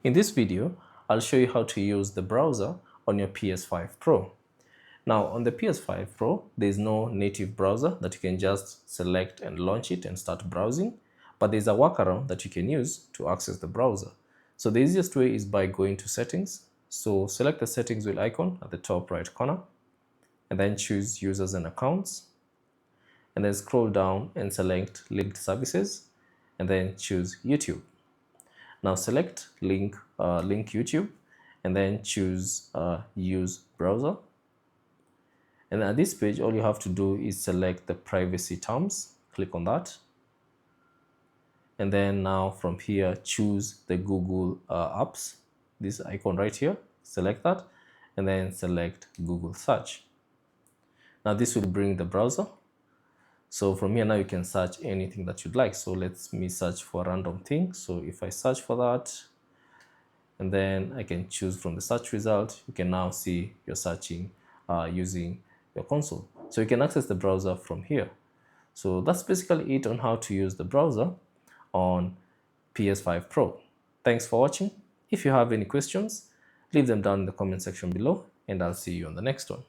In this video, I'll show you how to use the browser on your PS5 Pro. Now, on the PS5 Pro, there's no native browser that you can just select and launch it and start browsing, but there's a workaround that you can use to access the browser. So the easiest way is by going to settings. So select the settings wheel icon at the top right corner, and then choose users and accounts, and then scroll down and select linked services, and then choose YouTube. Now select link YouTube, and then choose use browser. And at this page, all you have to do is select the privacy terms. Click on that. And then now from here, choose the Google apps, this icon right here. Select that, and then select Google search. Now this will bring the browser. So from here now you can search anything that you'd like. So let me search for a random thing. So if I search for that, and then I can choose from the search result, you can now see you're searching using your console. So you can access the browser from here. So that's basically it on how to use the browser on PS5 Pro. Thanks for watching. If you have any questions, leave them down in the comment section below, and I'll see you on the next one.